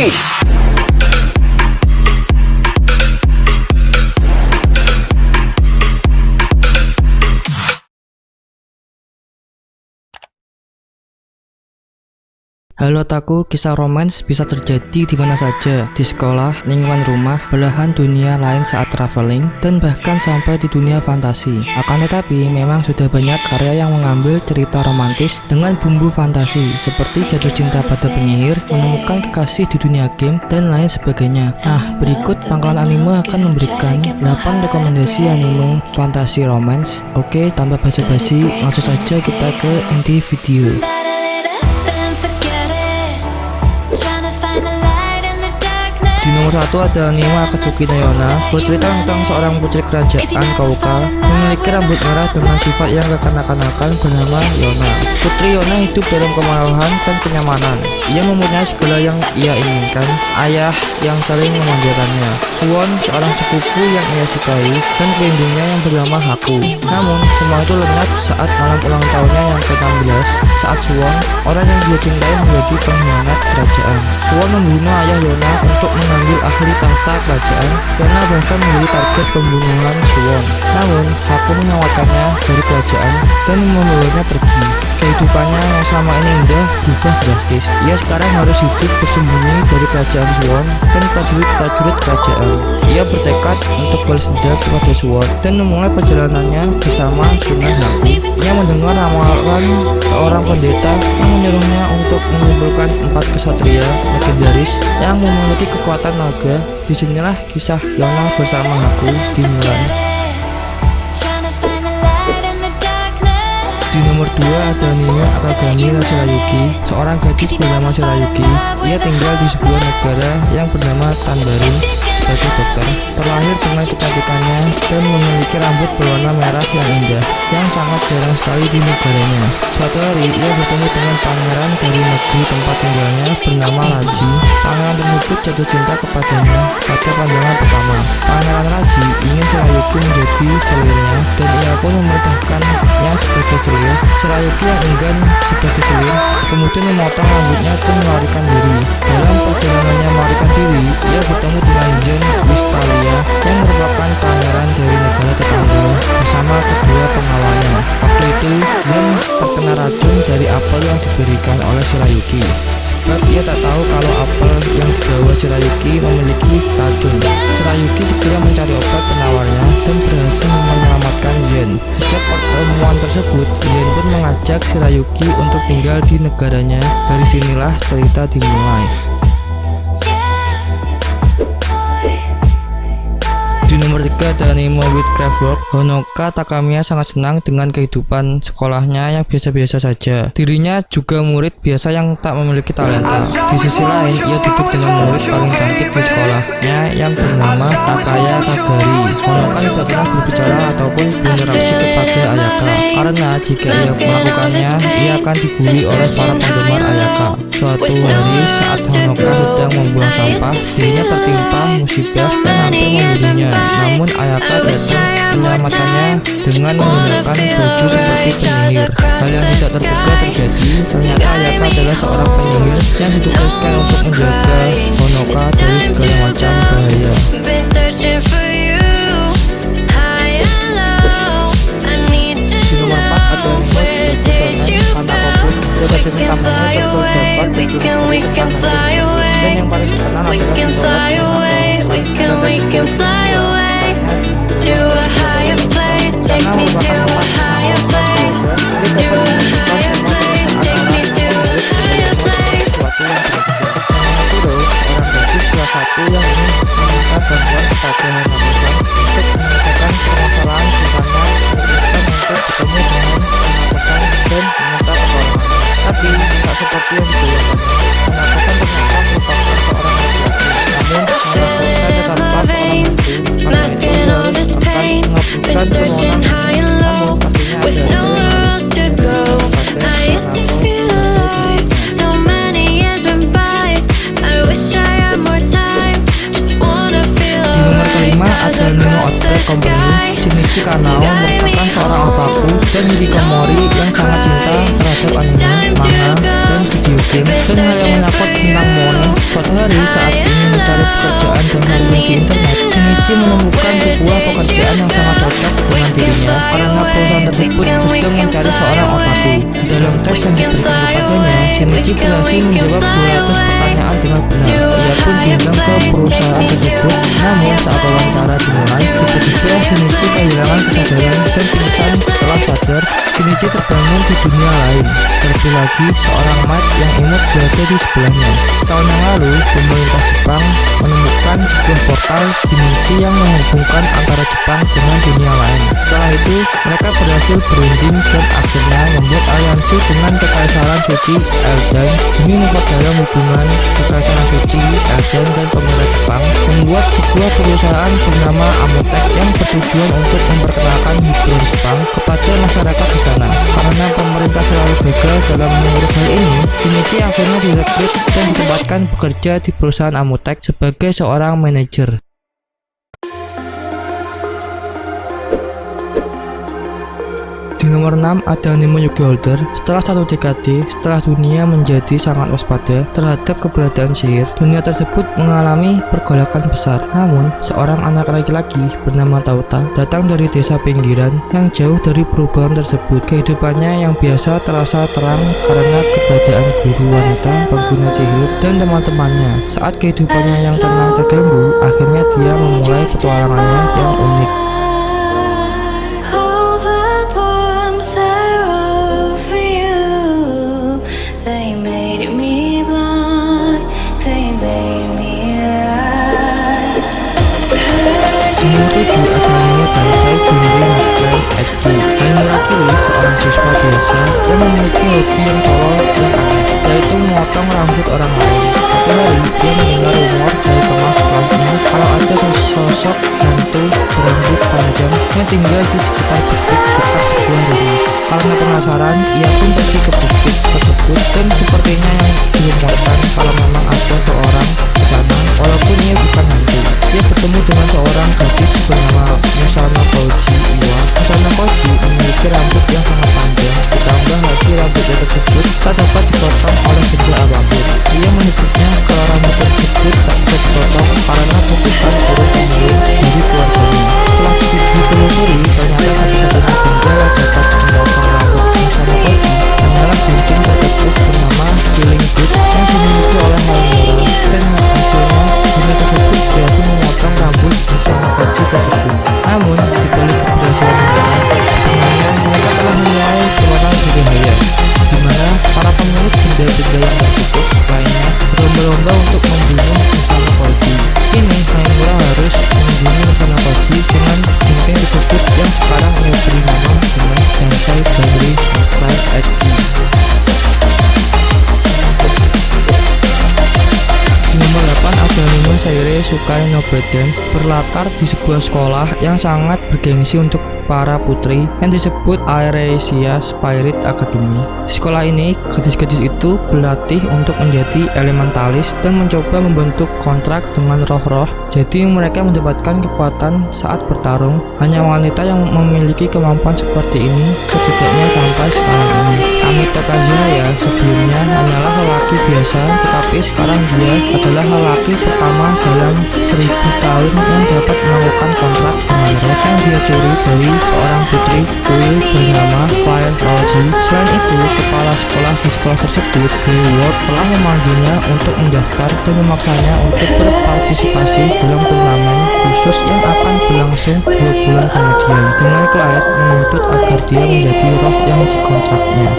Prestige. Halo otaku, kisah romans bisa terjadi di mana saja, di sekolah, lingkungan rumah, belahan dunia lain saat traveling, dan bahkan sampai di dunia fantasi. Akan tetapi, memang sudah banyak karya yang mengambil cerita romantis dengan bumbu fantasi, seperti jatuh cinta pada penyihir, menemukan kekasih di dunia game, dan lain sebagainya. Nah, berikut Pangkalan Anime akan memberikan 8 rekomendasi anime fantasi romance. Oke, tanpa basa-basi, langsung saja kita ke inti video. Di nomor 1 ada anime Akatsuki no Yona, bercerita tentang seorang putri kerajaan Kauka memiliki rambut merah dengan sifat yang kekanak-kanakan bernama Yona. Putri Yona hidup dalam kemarahan dan kenyamanan. Ia mempunyai segala yang ia inginkan, ayah yang saling memanjakannya, Suwon seorang sepupu yang ia sukai, dan pelindungnya yang bernama Haku. Namun, semua itu lenyap saat malam ulang tahunnya yang ke-16, saat Suwon, orang yang dia cintai, menjadi pengkhianat kerajaan. Suwon membunuh ayah Yona untuk mengambil ahli tahta kerajaan. Yona bahkan menjadi target pembunuhan Suwon. Namun, Haku menyelamatkannya dari kerajaan dan membawanya pergi. Kehidupannya yang selama ini indah berubah drastis. Ia sekarang harus hidup bersembunyi dari kerajaan Suwon dan prajurit-prajurit kerajaan. Ia bertekad untuk balas dendam kepada Suwon dan memulai perjalanannya bersama dengan Haku. Ia mendengar ramalan seorang pendeta yang menyuruhnya untuk mengumpulkan 4 kesatria legendaris yang memiliki kekuatan naga. Disinilah kisah Yona bersama Haku dimulai. Di nomor 2 ada anime Akagami no Shirayuki, seorang gadis bernama Shirayuki. Ia tinggal di sebuah negara yang bernama Tanbaru sebagai dokter. Terlahir dengan kecantikannya dan memiliki rambut berwarna merah yang indah, yang sangat jarang sekali di negaranya. Suatu hari ia bertemu dengan pangeran dari negeri tempat tinggalnya bernama Raji. Pangeran tersebut jatuh cinta kepadanya pada pandangan pertama. Pangeran Raji ingin Shirayuki menjadi selirnya dan ia pun memerintahkannya sebagai selir. Shirayuki yang enggan sebagai selir kemudian memotong rambutnya dan melarikan diri. Dalam perjalanannya melarikan diri, ia bertemu dengan Zen Wistalia yang merupakan pangeran dari negara tetangga bersama kedua pengawalnya. Waktu itu, Zen terkena racun dari apel yang diberikan oleh Shirayuki, sebab ia tak tahu kalau apel yang dibawa Shirayuki memiliki racun. Shirayuki segera mencari obat penawarnya dan berhasil menyelamatkan Zen. Sejak pertemuan tersebut, Zen pun mengajak Shirayuki untuk tinggal di negaranya. Dari sinilah cerita dimulai. Di nomor 3 ada anime Witchcraft Work. Honoka Takamiya sangat senang dengan kehidupan sekolahnya yang biasa-biasa saja. Dirinya juga murid biasa yang tak memiliki talenta. Di sisi lain, ia duduk dengan murid paling cantik di sekolahnya yang bernama Takaya Kagari. Honoka tidak pernah berbicara ataupun berinteraksi kepada Ayaka, karena jika ia melakukannya, ia akan dibully oleh para penggemar Ayaka. Suatu hari saat Honoka sedang membuang sampah, dirinya tertimpa musibah yang hampir membunuhnya. Namun Ayaka datang menyelamatkannya dengan menggunakan baju seperti penyihir. Hal yang tidak terduga terjadi. Ternyata Ayaka adalah seorang penyihir yang ditugaskan untuk menjaga Honoka dari segala macam bahaya. Di nomor 4 ada anime Kantakoku. Protagonis tamunya terdapat dan yang paling terkenal satu yang ingin meminta bantuan kepada Hanamosan untuk menyelesaikan permasalahan bukannya memutuskan untuk bertemu dengan Hanamosan dan meminta pertolongan. Tapi tak seperti yang dibayangkan. Hanamosan ternyata merupakan seorang laki-laki. Namun Hanamosan tetaplah seorang putri. Karena itu dia harus akan mengabulkan permohonan. Namun akhirnya ada anime Outbreak Company. Shinichi Kanao merupakan seorang otaku dan hikikomori yang sangat cinta terhadap anime, manga, dan video game. Dan hal yang menyangkut tentang Mone, Suatu hari saat ingin mencari pekerjaan dan sharing di internet, Shinichi menemukan sebuah pekerjaan yang sangat cocok dengan dirinya karena perusahaan tersebut sedang mencari seorang otaku. Di dalam tes yang diberikan kepadanya, Shinichi berhasil menjawab 200 pertanyaan dengan benar. Ia pun diundang ke perusahaan tersebut. Namun saat wawancara dimulai, tiba-tiba Shinichi kehilangan kesadaran dan pingsan. Setelah sadar, Shinichi terbangun di dunia lain. Terlebih lagi, seorang maid yang imut berada di sebelahnya. Setahun yang lalu, pemerintah Jepang menemukan sebuah portal dimensi yang menghubungkan antara Jepang dengan dunia lain. Setelah itu, mereka berhasil berunding dan akhirnya membuat aliansi dengan Kekaisaran Suci Eldon demi memperdalam hubungan Kekaisaran Suci Eldon dan pemerintah Jepang, membuat sebuah perusahaan bernama Amotech yang bertujuan untuk memperkenalkan hiburan Jepang kepada masyarakat di sana. Karena pemerintah selalu gagal dalam mengurus hal ini, Shinichi akhirnya direkrut dan ditempatkan bekerja di perusahaan Amotech sebagai seorang manajer. Di nomor 6 ada Nemo Yuki Holder. Setelah satu dekade setelah dunia menjadi sangat waspada terhadap keberadaan sihir, dunia tersebut mengalami pergolakan besar. Namun, seorang anak laki-laki bernama Tauta datang dari desa pinggiran yang jauh dari perubahan tersebut. Kehidupannya yang biasa terasa terang karena keberadaan guru wanita pengguna sihir dan teman-temannya. Saat kehidupannya yang tenang terganggu, akhirnya dia memulai petualangannya yang unik. Nomor 7 ada Nemo Tansei Gundry Nakrai Eki. Yang mewakili seorang siswa biasa yang memiliki hobi yang tolol dan aneh, yaitu memotong rambut orang lain. Satu hari, dia mendengar rumor dari teman sekelasnya kalau ada sosok hantu berambut panjang yang tinggal di sekitar bukit dekat sebuah rumah. Karena penasaran, ia pun pergi ke bukit tersebut dan sepertinya yang dirumorkan kalau memang ada seorang di sana, walaupun ia bukan hantu. Dia bertemu dengan seorang gadis bernama Musano Koji Iwa. Musano Koji memiliki rambut yang sangat panjang, ditambah lagi rambutnya tersebut tak dapat dipotong oleh benda apapun. Dia menyebutnya kalau rambut tersebut tak bisa dipotong karena putusan turun-temurun dari keluarganya. Setelah ditelusuri, ternyata satu-satunya benda yang dapat memotong rambut Musano Koji hanyalah cincin tersebut bernama Killing Boot yang dimiliki oleh Halmura, dan hasilnya benda tersebut berhasil memotong rambut Musano Koji tersebut. Namun, dibalik keberhasilan mereka, sebenarnya mereka telah memulai perang berbahaya, di mana para pemilik benda-benda yang tertutup lainnya berlomba-lomba untuk membunuh Musano Koji. Kini, Halmura harus membunuh Musano Koji dengan cincin tersebut yang sekarang ia beri nama dengan Tansei Gundry Nakrai Eki. Di nomor 8 ada Nemo Seirei Sukai no Dance, berlatar di sebuah sekolah yang sangat bergengsi untuk para putri yang disebut Aeresia Spirit Academy. Di sekolah ini, gadis-gadis itu berlatih untuk menjadi elementalis dan mencoba membentuk kontrak dengan roh-roh. Jadi mereka mendapatkan kekuatan saat bertarung. Hanya wanita yang memiliki kemampuan seperti ini setidaknya sampai sekarang ini. Amito Kazuhaya sebelumnya hanyalah lelaki biasa, tetapi sekarang dia adalah lelaki pertama dalam 1000 tahun yang dapat melakukan kontrak dengan roh yang dia curi dari seorang putri kuil bernama Fire Roji. Selain itu, kepala sekolah di sekolah tersebut, Grey World, telah memanggilnya untuk mendaftar dan memaksanya untuk berpartisipasi dalam turnamen khusus yang akan berlangsung 2 bulan kemudian, dengan Claire menuntut agar dia menjadi roh yang dikontraknya.